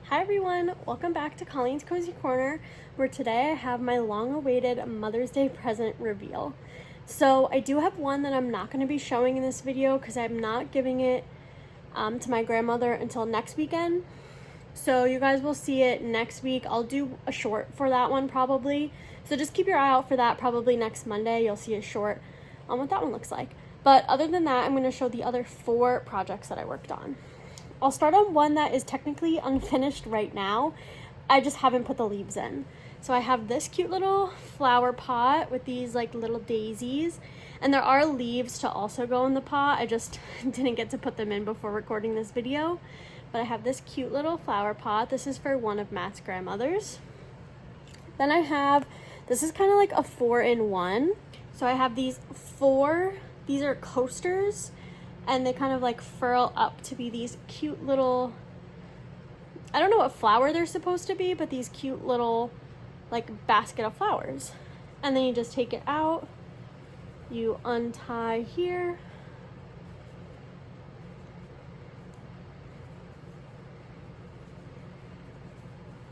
Hi everyone, welcome back to Colleen's Cozy Corner, where today I have my long-awaited Mother's Day present reveal. So I do have one that I'm not going to be showing in this video because I'm not giving it to my grandmother until next weekend. So you guys will see it next week. I'll do a short for that one probably. So just keep your eye out for that. Probably next Monday you'll see a short on what that one looks like. But other than that, I'm going to show the other 4 projects that I worked on. I'll start on one that is technically unfinished right now. I just haven't put the leaves in. So I have this cute little flower pot with these like little daisies. And there are leaves to also go in the pot. I just didn't get to put them in before recording this video. But I have this cute little flower pot. This is for one of Matt's grandmothers. Then I have, this is kind of like a 4-in-1. So I have these are coasters. And they kind of like furl up to be these cute little, I don't know what flower they're supposed to be, but these cute little like basket of flowers. And then you just take it out, you untie here.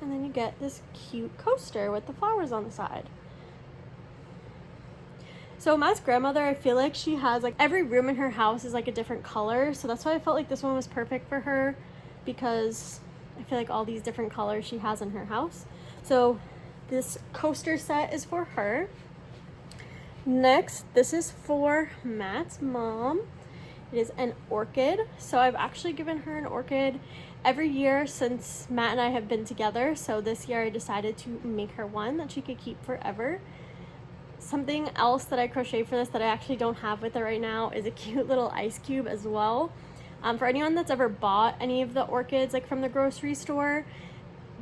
And then you get this cute coaster with the flowers on the side. So Matt's grandmother, I feel like she has like every room in her house is like a different color. So that's why I felt like this one was perfect for her, because I feel like all these different colors she has in her house. So this coaster set is for her. Next, this is for Matt's mom. It is an orchid. So I've actually given her an orchid every year since Matt and I have been together. So this year I decided to make her one that she could keep forever. Something else that I crochet for this that I actually don't have with it right now is a cute little ice cube as well. For anyone that's ever bought any of the orchids like from the grocery store,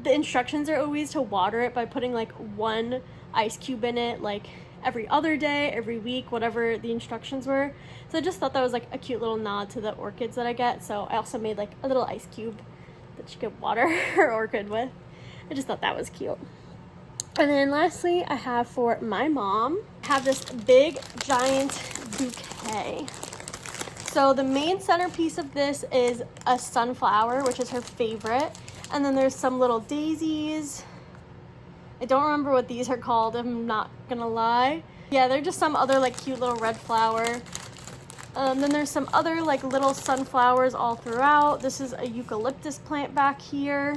the instructions are always to water it by putting like 1 ice cube in it like every other day, every week, whatever the instructions were. So I just thought that was like a cute little nod to the orchids that I get. So I also made like a little ice cube that she could water her orchid with. I just thought that was cute. And then lastly, I have for my mom, I have this big giant bouquet. So the main centerpiece of this is a sunflower, which is her favorite. And then there's some little daisies. I don't remember what these are called, I'm not gonna lie. Yeah, they're just some other like cute little red flower. Then there's some other like little sunflowers all throughout. This is a eucalyptus plant back here.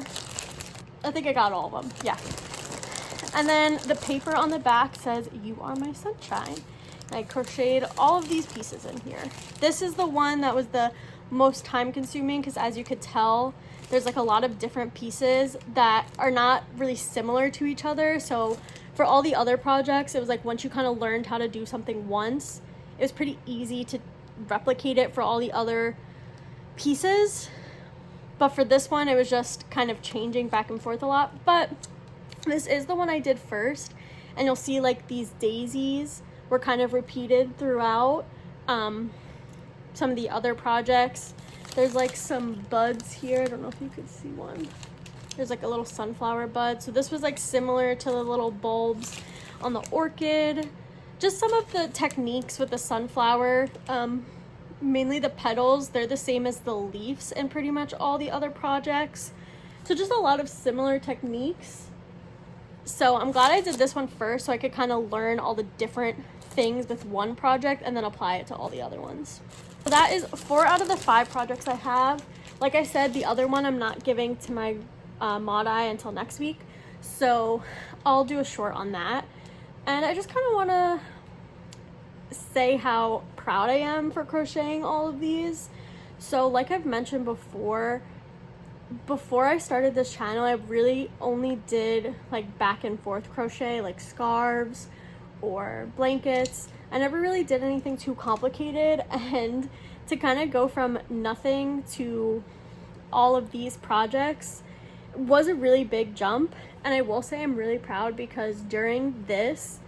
I think I got all of them, yeah. And then the paper on the back says, "You are my sunshine." And I crocheted all of these pieces in here. This is the one that was the most time consuming because as you could tell, there's like a lot of different pieces that are not really similar to each other. So for all the other projects, it was like once you kind of learned how to do something once, it was pretty easy to replicate it for all the other pieces. But for this one, it was just kind of changing back and forth a lot. But this is the one I did first, and you'll see like these daisies were kind of repeated throughout some of the other projects. There's like some buds here. I don't know if you could see one. There's like a little sunflower bud. So this was like similar to the little bulbs on the orchid. Just some of the techniques with the sunflower, mainly the petals, they're the same as the leaves in pretty much all the other projects. So just a lot of similar techniques. So I'm glad I did this one first so I could kind of learn all the different things with one project and then apply it to all the other ones. So that is 4 out of the 5 projects I have. Like I said, the other one I'm not giving to my Mod-Eye until next week. So I'll do a short on that. And I just kind of want to say how proud I am for crocheting all of these. So like I've mentioned before I started this channel, I really only did like back and forth crochet, like scarves or blankets. I never really did anything too complicated, and to kind of go from nothing to all of these projects was a really big jump. And I will say I'm really proud because during this,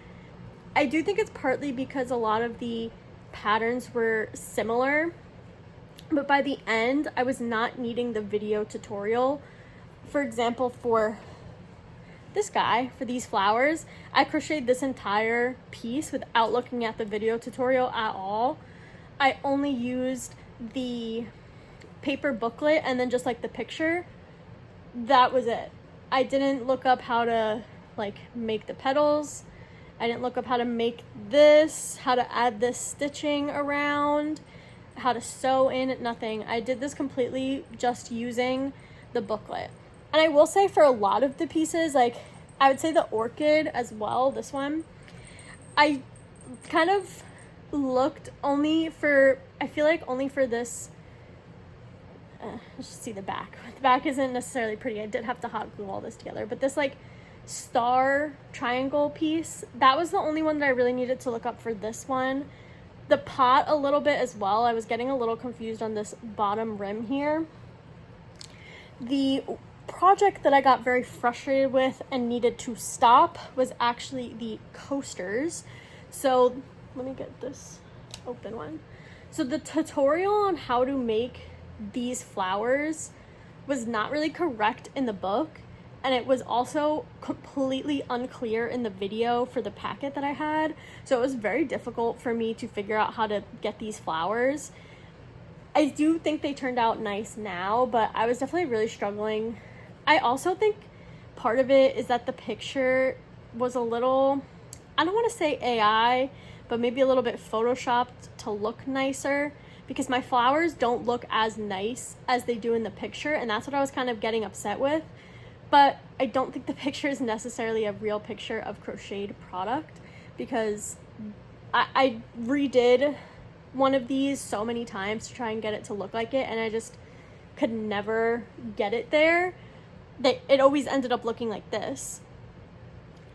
I do think it's partly because a lot of the patterns were similar. But by the end, I was not needing the video tutorial. For example, for this guy, for these flowers, I crocheted this entire piece without looking at the video tutorial at all. I only used the paper booklet and then just like the picture that was it. I didn't look up how to like make the petals. I didn't look up how to make this, how to add this stitching around, how to sew in, nothing. I did this completely just using the booklet. And I will say for a lot of the pieces, like I would say the orchid as well, this one, I kind of looked only for, I feel like only for this, let's just see the back. The back isn't necessarily pretty. I did have to hot glue all this together, but this like star triangle piece, that was the only one that I really needed to look up for this one. The pot a little bit as well. I was getting a little confused on this bottom rim here. The project that I got very frustrated with and needed to stop was actually the coasters. So let me get this open one. So the tutorial on how to make these flowers was not really correct in the book, and it was also completely unclear in the video for the packet that I had. So it was very difficult for me to figure out how to get these flowers. I do think they turned out nice now, but I was definitely really struggling. I also think part of it is that the picture was a little, I don't want to say AI, but maybe a little bit photoshopped to look nicer, because my flowers don't look as nice as they do in the picture, and that's what I was kind of getting upset with. But I don't think the picture is necessarily a real picture of crocheted product, because I redid one of these so many times to try and get it to look like it, and I just could never get it there. It always ended up looking like this.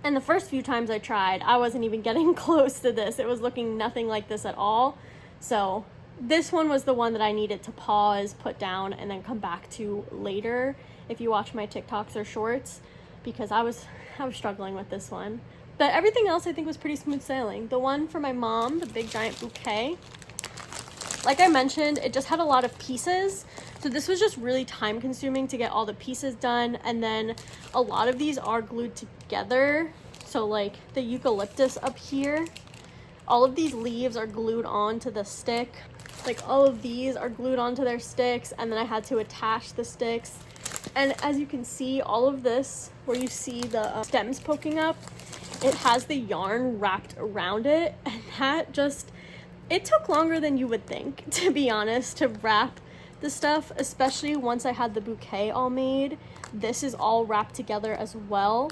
And the first few times I tried, I wasn't even getting close to this. It was looking nothing like this at all. So this one was the one that I needed to pause, put down, and then come back to later if you watch my TikToks or shorts, because I was struggling with this one. But everything else I think was pretty smooth sailing. The one for my mom, the big giant bouquet, like I mentioned, it just had a lot of pieces. So this was just really time consuming to get all the pieces done. And then a lot of these are glued together. So like the eucalyptus up here, all of these leaves are glued onto the stick. Like all of these are glued onto their sticks, and then I had to attach the sticks. And as you can see, all of this, where you see the stems poking up, it has the yarn wrapped around it, and that just, it took longer than you would think, to be honest, to wrap the stuff, especially once I had the bouquet all made. This is all wrapped together as well.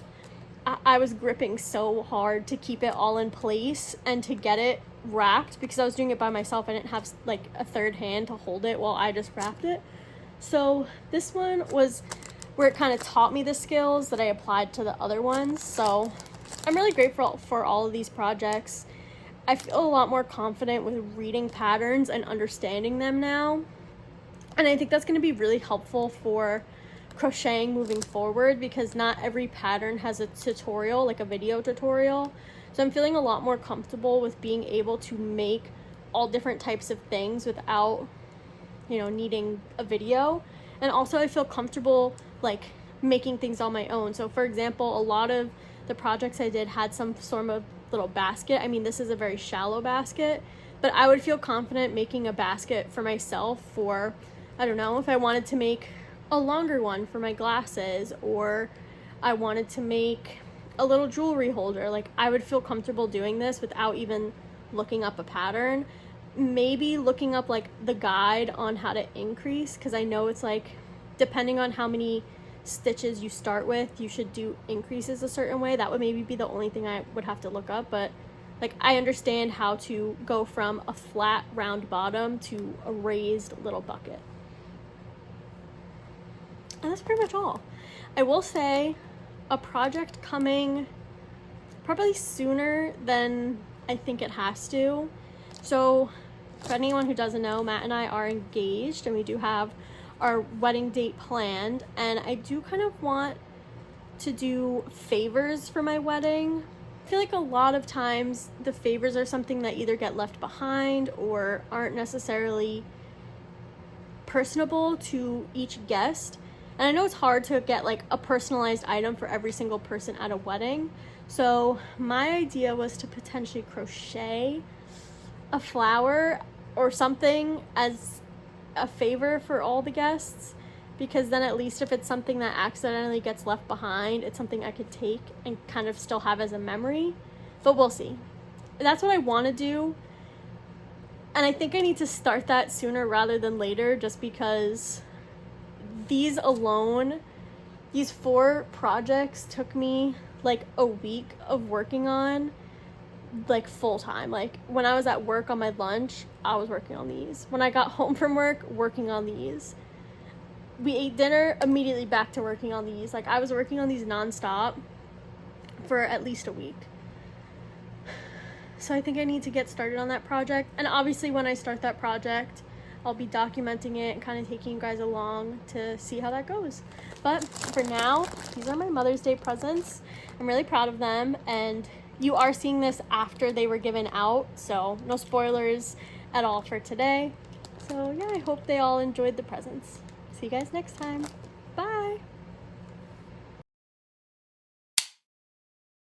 I was gripping so hard to keep it all in place and to get it wrapped, because I was doing it by myself. I didn't have like a third hand to hold it while I just wrapped it. So this one was where it kind of taught me the skills that I applied to the other ones. So I'm really grateful for all of these projects. I feel a lot more confident with reading patterns and understanding them now. And I think that's going to be really helpful for crocheting moving forward, because not every pattern has a tutorial, like a video tutorial. So I'm feeling a lot more comfortable with being able to make all different types of things without, you know, needing a video. And also I feel comfortable like making things on my own. So for example, a lot of the projects I did had some sort of little basket. I mean, this is a very shallow basket, but I would feel confident making a basket for myself for, I don't know, if I wanted to make a longer one for my glasses, or I wanted to make a little jewelry holder. Like, I would feel comfortable doing this without even looking up a pattern. Maybe looking up like the guide on how to increase, because I know it's like depending on how many stitches you start with, you should do increases a certain way. That would maybe be the only thing I would have to look up, but like I understand how to go from a flat round bottom to a raised little bucket. And that's pretty much all. I will say a project coming probably sooner than I think it has to. So for anyone who doesn't know, Matt and I are engaged, and we do have our wedding date planned, and I do kind of want to do favors for my wedding. I feel like a lot of times the favors are something that either get left behind or aren't necessarily personable to each guest. And I know it's hard to get like a personalized item for every single person at a wedding. So my idea was to potentially crochet a flower or something as a favor for all the guests, because then at least if it's something that accidentally gets left behind, it's something I could take and kind of still have as a memory. But we'll see. That's what I want to do. And I think I need to start that sooner rather than later, just because these alone, these 4 projects took me like a week of working on, like full time. Like when I was at work on my lunch, I was working on these. When I got home from work, working on these. We ate dinner, immediately back to working on these. Like I was working on these nonstop for at least a week. So I think I need to get started on that project. And obviously when I start that project, I'll be documenting it and kind of taking you guys along to see how that goes. But for now, these are my Mother's Day presents. I'm really proud of them, and you are seeing this after they were given out, so no spoilers at all for today. So yeah, I hope they all enjoyed the presents. See you guys next time.